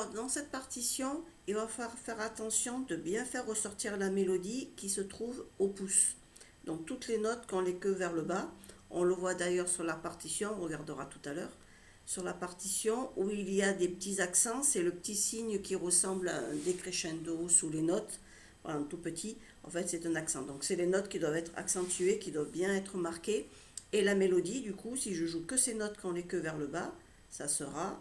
Alors, dans cette partition, il va falloir faire attention de bien faire ressortir la mélodie qui se trouve au pouce. Donc, toutes les notes, quand on les queue vers le bas, on le voit d'ailleurs sur la partition, on regardera tout à l'heure. Sur la partition où il y a des petits accents, c'est le petit signe qui ressemble à un décrescendo sous les notes, voilà, un tout petit. En fait, c'est un accent. Donc, c'est les notes qui doivent être accentuées, qui doivent bien être marquées. Et la mélodie, du coup, si je joue que ces notes quand on les queue vers le bas, ça sera...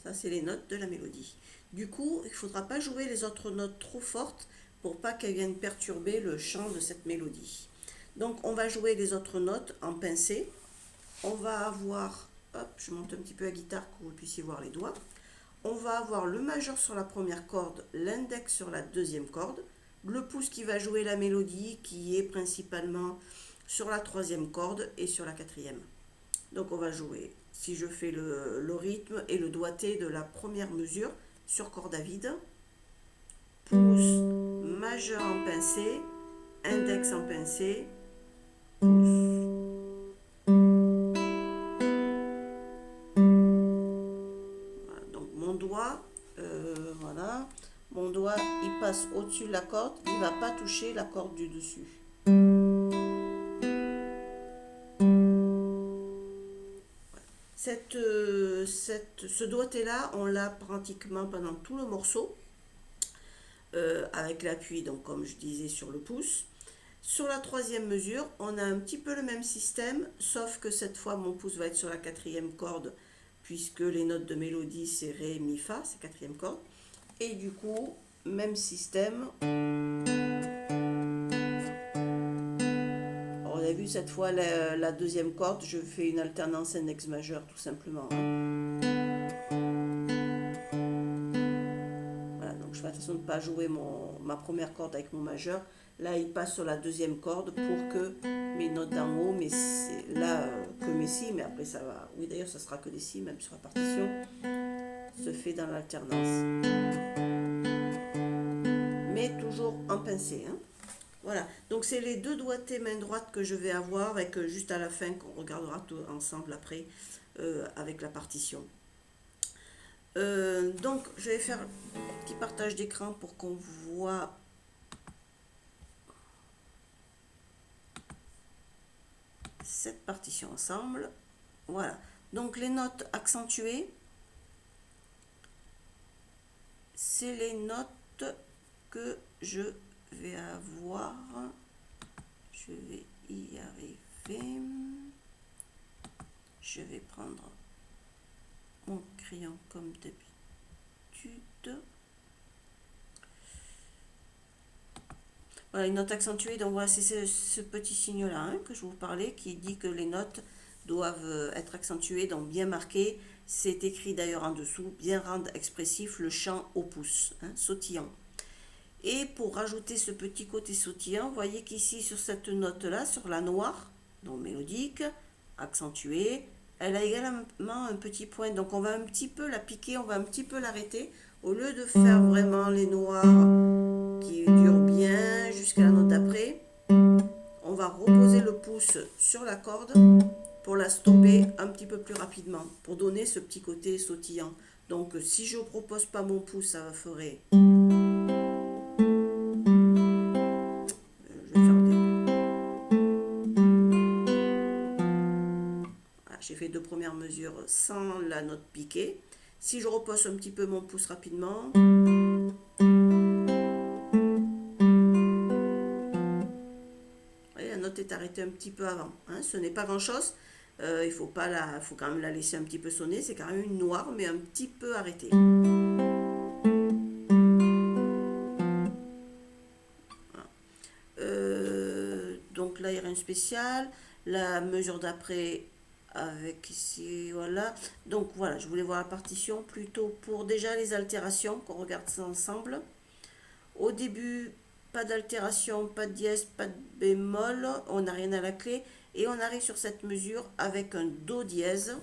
Ça, c'est les notes de la mélodie. Du coup, il ne faudra pas jouer les autres notes trop fortes pour pas qu'elles viennent perturber le chant de cette mélodie. Donc, on va jouer les autres notes en pincé. On va avoir, hop, je monte un petit peu la guitare pour que vous puissiez voir les doigts. On va avoir le majeur sur la première corde, l'index sur la deuxième corde, le pouce qui va jouer la mélodie qui est principalement sur la troisième corde et sur la quatrième. Donc on va jouer, si je fais le rythme et le doigté de la première mesure sur corde à vide, pouce, majeur en pincé, index en pincé, pouce. Voilà, donc mon doigt, voilà, mon doigt il passe au-dessus de la corde, il ne va pas toucher la corde du dessus. Ce doigté-là, on l'a pratiquement pendant tout le morceau, avec l'appui, donc comme je disais, sur le pouce. Sur la troisième mesure, on a un petit peu le même système, sauf que cette fois, mon pouce va être sur la quatrième corde, puisque les notes de mélodie, c'est Ré, Mi, Fa, c'est quatrième corde. Et du coup, même système. On a vu cette fois la deuxième corde, je fais une alternance index majeur tout simplement. Voilà, donc je fais attention de ne pas jouer ma première corde avec mon majeur. Là, il passe sur la deuxième corde pour que mes notes d'en haut, mais là que mes si, mais après ça va. Oui, d'ailleurs, ça sera que des si, même sur la partition, se fait dans l'alternance. Mais toujours en pincé. Voilà, donc c'est les deux doigtés main droite que je vais avoir avec juste à la fin qu'on regardera tout ensemble après avec la partition. Donc je vais faire un petit partage d'écran pour qu'on voit cette partition ensemble. Voilà, donc les notes accentuées, c'est les notes que je vais avoir. Je vais y arriver. Je vais prendre mon crayon comme d'habitude. Voilà, une note accentuée. Donc voilà, c'est ce petit signe-là que je vous parlais qui dit que les notes doivent être accentuées, donc bien marquées. C'est écrit d'ailleurs en dessous, bien rendre expressif le chant au pouce, sautillant. Et pour rajouter ce petit côté sautillant, vous voyez qu'ici sur cette note-là, sur la noire, donc mélodique, accentuée, elle a également un petit point. Donc on va un petit peu la piquer, on va un petit peu l'arrêter. Au lieu de faire vraiment les noirs qui durent bien jusqu'à la note d'après, on va reposer le pouce sur la corde pour la stopper un petit peu plus rapidement, pour donner ce petit côté sautillant. Donc si je ne propose pas mon pouce, ça ferait... J'ai fait deux premières mesures sans la note piquée. Si je repose un petit peu mon pouce rapidement, la note est arrêtée un petit peu avant. Ce n'est pas grand chose. Il faut quand même la laisser un petit peu sonner. C'est quand même une noire, mais un petit peu arrêtée. Donc là, il y a rien de spécial. La mesure d'après, avec ici, voilà. Donc voilà, je voulais voir la partition plutôt pour déjà les altérations, qu'on regarde ça ensemble. Au début, pas d'altération, pas de dièse, pas de bémol, on n'a rien à la clé. Et on arrive sur cette mesure avec un do dièse.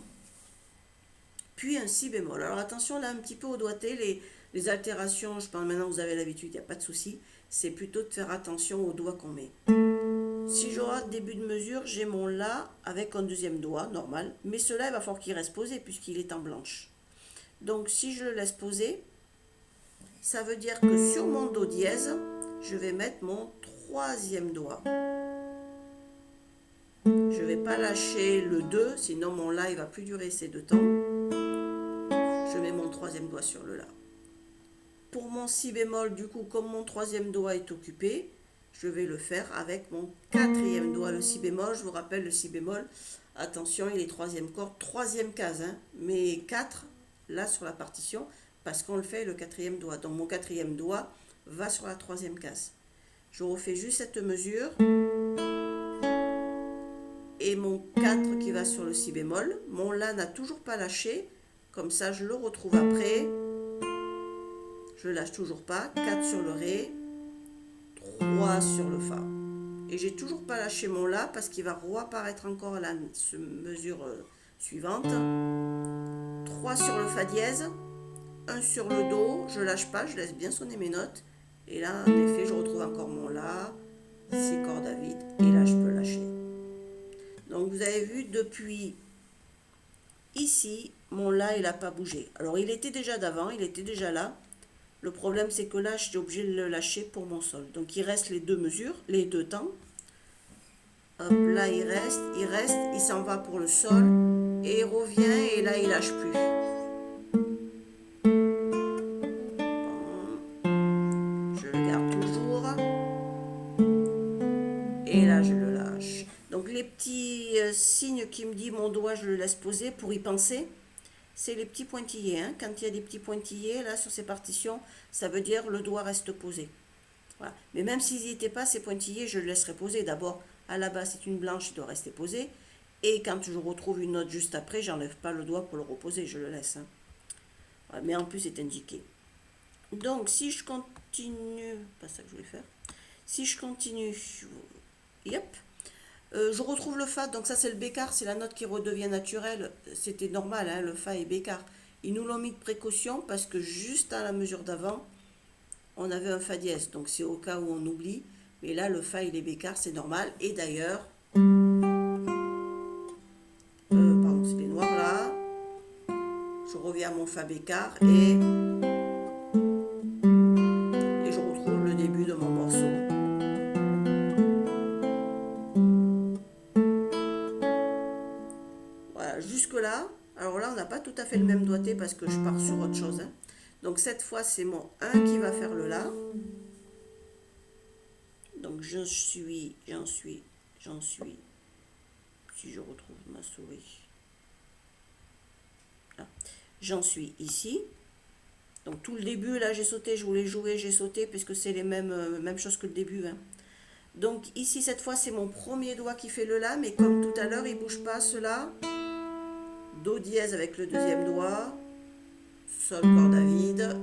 puis un si bémol. Alors attention là un petit peu au doigté, les altérations, je pense maintenant vous avez l'habitude, il n'y a pas de souci, c'est plutôt de faire attention aux doigts qu'on met. Si j'aurai début de mesure, j'ai mon La avec un deuxième doigt, normal, mais cela il va falloir qu'il reste posé puisqu'il est en blanche. Donc si je le laisse poser, ça veut dire que sur mon Do dièse, je vais mettre mon troisième doigt. Je ne vais pas lâcher le 2, sinon mon La il va plus durer ces deux temps. Je mets mon troisième doigt sur le La. Pour mon Si bémol, du coup, comme mon troisième doigt est occupé, je vais le faire avec mon quatrième doigt, le Si bémol. Je vous rappelle, le Si bémol, attention, il est troisième corde, troisième case, hein, mais 4, là sur la partition, parce qu'on le fait le quatrième doigt. Donc mon quatrième doigt va sur la troisième case. Je refais juste cette mesure. Et mon 4 qui va sur le Si bémol. Mon La n'a toujours pas lâché. Comme ça, je le retrouve après. Je lâche toujours pas. 4 sur le Ré. 3 sur le Fa. Et j'ai toujours pas lâché mon La parce qu'il va réapparaître encore à la mesure suivante. 3 sur le Fa dièse. 1 sur le Do. Je lâche pas, je laisse bien sonner mes notes. Et là, en effet, je retrouve encore mon La. 6 cordes à vide. Et là, je peux lâcher. Donc vous avez vu, depuis ici, mon La, il n'a pas bougé. Alors il était déjà d'avant, il était déjà là. Le problème, c'est que là, j'étais obligé de le lâcher pour mon Sol. Donc il reste les deux mesures, les deux temps. Hop, là il reste, il s'en va pour le Sol. Et il revient, et là, il lâche plus. Bon, je le garde toujours. Et là, je le lâche. Donc les petits signes qui me disent mon doigt, je le laisse poser pour y penser, c'est les petits pointillés. Hein. Quand il y a des petits pointillés là sur ces partitions, ça veut dire le doigt reste posé. Voilà. Mais même s'ils n'y étaient pas, ces pointillés, je le laisserai poser. D'abord, à la base, c'est une blanche, il doit rester posé. Et quand je retrouve une note juste après, j'enlève pas le doigt pour le reposer, je le laisse. Hein. Voilà. Mais en plus, c'est indiqué. Donc, si je continue, pas ça que je voulais faire. Si je continue, yep. Je retrouve le Fa, donc ça c'est le Bécard, c'est la note qui redevient naturelle. C'était normal, hein, le Fa et Bécard. Ils nous l'ont mis de précaution parce que juste à la mesure d'avant, on avait un Fa dièse. Donc c'est au cas où on oublie. Mais là, le Fa et les Bécards, c'est normal. Et d'ailleurs, pardon, c'est les noirs là. Je reviens à mon Fa Bécard et je retrouve le début de mon morceau. Jusque-là, alors là, on n'a pas tout à fait le même doigté parce que je pars sur autre chose. Hein. Donc cette fois, c'est mon 1 qui va faire le La. Donc j'en suis. Si je retrouve ma souris. Là. J'en suis ici. Donc tout le début, là, j'ai sauté, je voulais jouer, j'ai sauté, puisque c'est les mêmes choses que le début. Hein. Donc ici, cette fois, c'est mon premier doigt qui fait le La, mais comme tout à l'heure, il ne bouge pas, cela. Do dièse avec le deuxième doigt, Sol, corde à vide,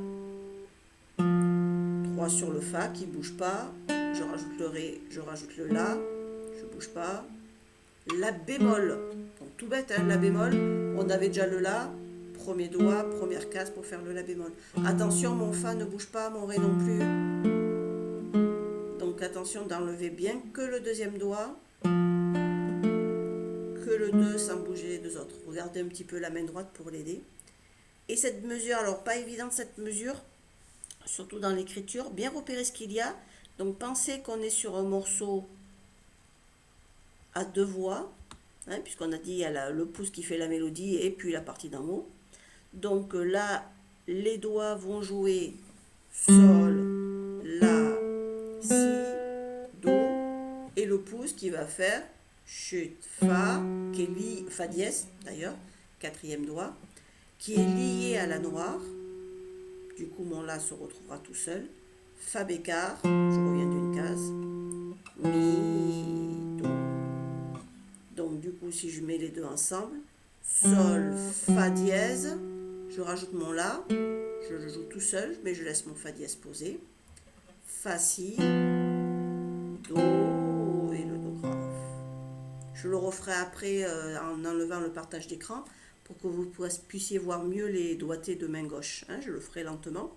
3 sur le Fa qui ne bouge pas, je rajoute le Ré, je rajoute le La, je ne bouge pas, La bémol, donc tout bête, hein, La bémol, on avait déjà le La, premier doigt, première case pour faire le La bémol. Attention, mon Fa ne bouge pas, mon Ré non plus, donc attention d'enlever bien que le deuxième doigt, le 2 sans bouger les deux autres. Regardez un petit peu la main droite pour l'aider. Et cette mesure, alors pas évidente cette mesure, surtout dans l'écriture, bien repérer ce qu'il y a. Donc pensez qu'on est sur un morceau à deux voix, hein, puisqu'on a dit il y a le pouce qui fait la mélodie et puis la partie d'en haut. Donc là, les doigts vont jouer Sol, La, Si, Do, et le pouce qui va faire chute, Fa, qui est lié, Fa dièse d'ailleurs, quatrième doigt, qui est lié à la noire. Du coup, mon La se retrouvera tout seul. Fa Bécard, je reviens d'une case. Mi, Do. Donc, du coup, si je mets les deux ensemble, Sol, Fa dièse, je rajoute mon La, je le joue tout seul, mais je laisse mon Fa dièse posé. Fa, Si, Do et le Do grave. Je le referai après en enlevant le partage d'écran pour que vous puissiez voir mieux les doigtés de main gauche. Hein, je le ferai lentement.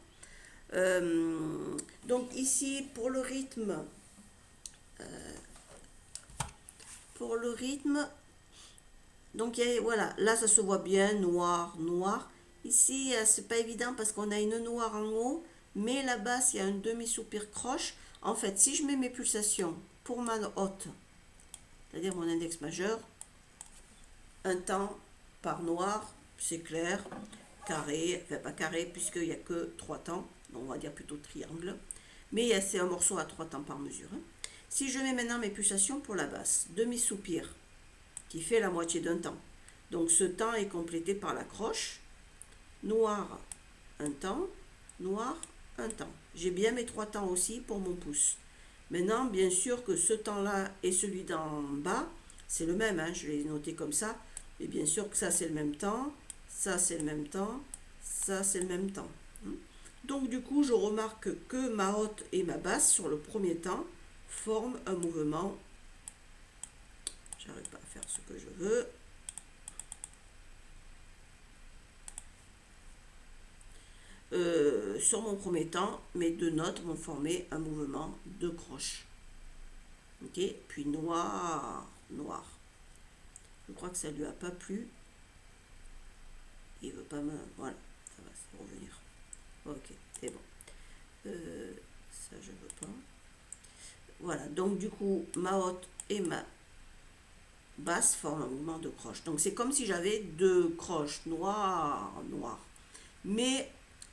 Donc ici, pour le rythme, donc voilà, là ça se voit bien, noir, noir. Ici, c'est pas évident parce qu'on a une noire en haut, mais la basse, il y a un demi-soupir croche. En fait, si je mets mes pulsations pour ma haute, c'est-à-dire mon index majeur, un temps par noir, c'est clair, carré, enfin pas carré puisqu'il n'y a que 3 temps, donc on va dire plutôt triangle, mais c'est un morceau à 3 temps par mesure. Hein. Si je mets maintenant mes pulsations pour la basse, demi-soupir, qui fait la moitié d'un temps, donc ce temps est complété par la croche, noir, un temps, noir, un temps. J'ai bien mes 3 temps aussi pour mon pouce. Maintenant, bien sûr que ce temps-là et celui d'en bas, c'est le même, hein, je l'ai noté comme ça, mais bien sûr que ça c'est le même temps, ça c'est le même temps, ça c'est le même temps. Donc du coup, je remarque que ma haute et ma basse sur le premier temps forment un mouvement. J'arrive pas à faire ce que je veux. Sur mon premier temps, mes 2 notes vont former un mouvement de croche. Ok, puis noir, noir. Je crois que ça lui a pas plu. Il veut pas me... Voilà, ça va se revenir. Ok, c'est bon. Ça, je veux pas. Voilà, donc du coup, ma haute et ma basse forment un mouvement de croche. Donc c'est comme si j'avais 2 croches noires, noires. Mais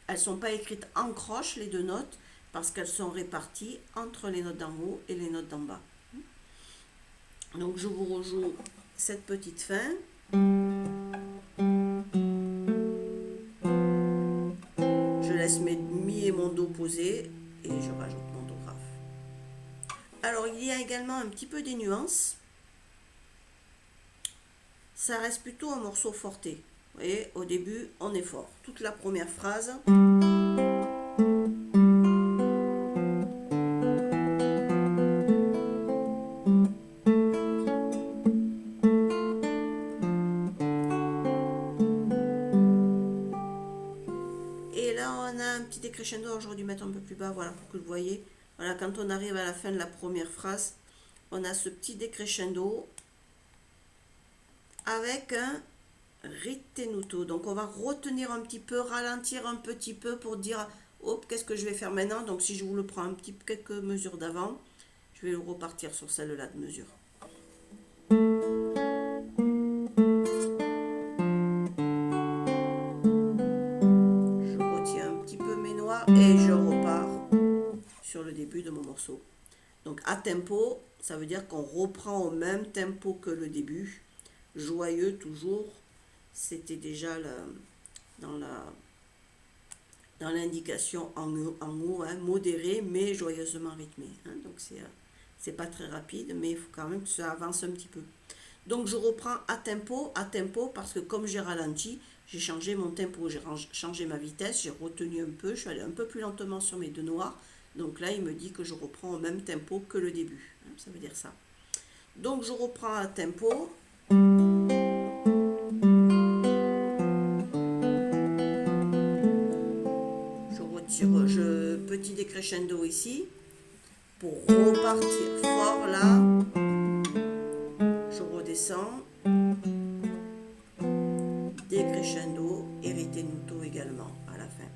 elles ne sont pas écrites en croche, les 2 notes, parce qu'elles sont réparties entre les notes d'en haut et les notes d'en bas. Donc je vous rejoue cette petite fin. Je laisse mes mi et mon do posés et je rajoute mon do grave. Alors il y a également un petit peu des nuances. Ça reste plutôt un morceau forté. Vous voyez, au début, on est fort. Toute la première phrase. Et là, on a un petit décrescendo. J'aurais dû mettre un peu plus bas, voilà, pour que vous voyez. Voilà, quand on arrive à la fin de la première phrase, on a ce petit décrescendo avec un ritenuto. Donc on va retenir un petit peu, ralentir un petit peu pour dire hop, qu'est-ce que je vais faire maintenant. Donc si je vous le prends un petit quelques mesures d'avant, je vais repartir sur celle-là de mesure. Je retiens un petit peu mes noix et je repars sur le début de mon morceau. Donc à tempo, ça veut dire qu'on reprend au même tempo que le début. Joyeux toujours, c'était déjà dans l'indication en haut, hein, modéré mais joyeusement rythmé. Hein, donc c'est pas très rapide, mais il faut quand même que ça avance un petit peu. Donc je reprends à tempo parce que comme j'ai ralenti, j'ai changé mon tempo, j'ai changé ma vitesse, j'ai retenu un peu, je suis allé un peu plus lentement sur mes 2 noirs. Donc là, il me dit que je reprends au même tempo que le début. Hein, ça veut dire ça. Donc je reprends à tempo. Petit décrescendo ici pour repartir fort là. Je redescends, décrescendo et ritenuto également à la fin.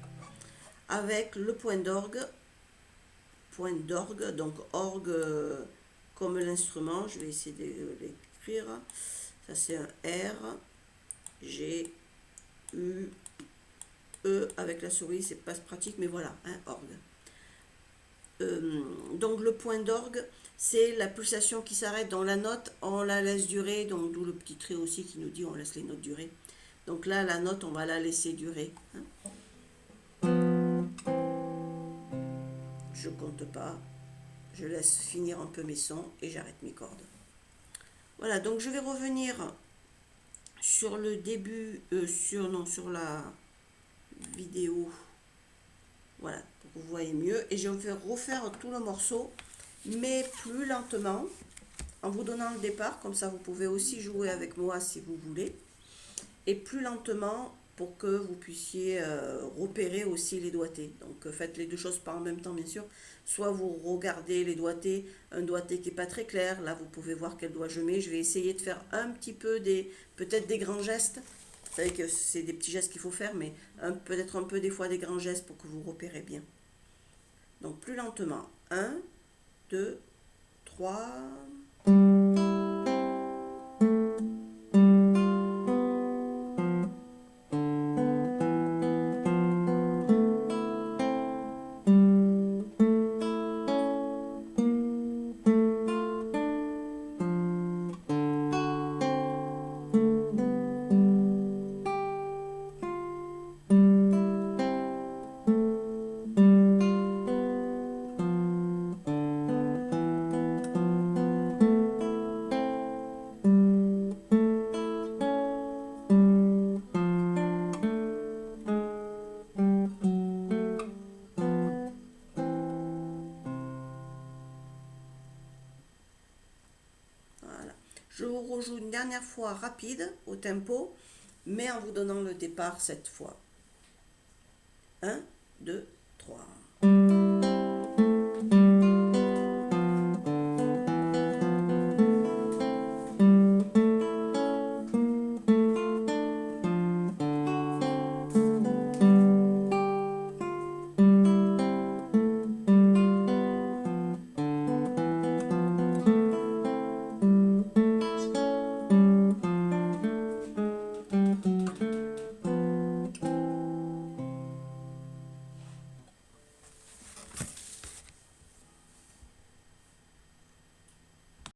Avec le point d'orgue, donc orgue comme l'instrument, je vais essayer de l'écrire. Ça c'est un R, G, U, E avec la souris, c'est pas pratique, mais voilà, un orgue. Donc le point d'orgue, c'est la pulsation qui s'arrête dans la note, on la laisse durer, donc d'où le petit trait aussi qui nous dit on laisse les notes durer. Donc là, la note, on va la laisser durer. Hein. Je compte pas, je laisse finir un peu mes sons et j'arrête mes cordes. Voilà, donc je vais revenir sur le début, sur la vidéo, voilà, pour que vous voyez mieux, et je vais refaire tout le morceau, mais plus lentement, en vous donnant le départ, comme ça vous pouvez aussi jouer avec moi si vous voulez. et plus lentement pour que vous puissiez repérer aussi les doigtés. Donc faites les deux choses pas en même temps bien sûr. Soit vous regardez les doigtés, un doigté qui n'est pas très clair, là vous pouvez voir quel doigt je mets. Je vais essayer de faire un petit peu peut-être des grands gestes. Vous savez que c'est des petits gestes qu'il faut faire, mais peut-être un peu des fois des grands gestes pour que vous repérez bien. Donc plus lentement. Un, 2, 3. Voilà. Je vous rejoue une dernière fois rapide au tempo, mais en vous donnant le départ cette fois. Un, 2, 3.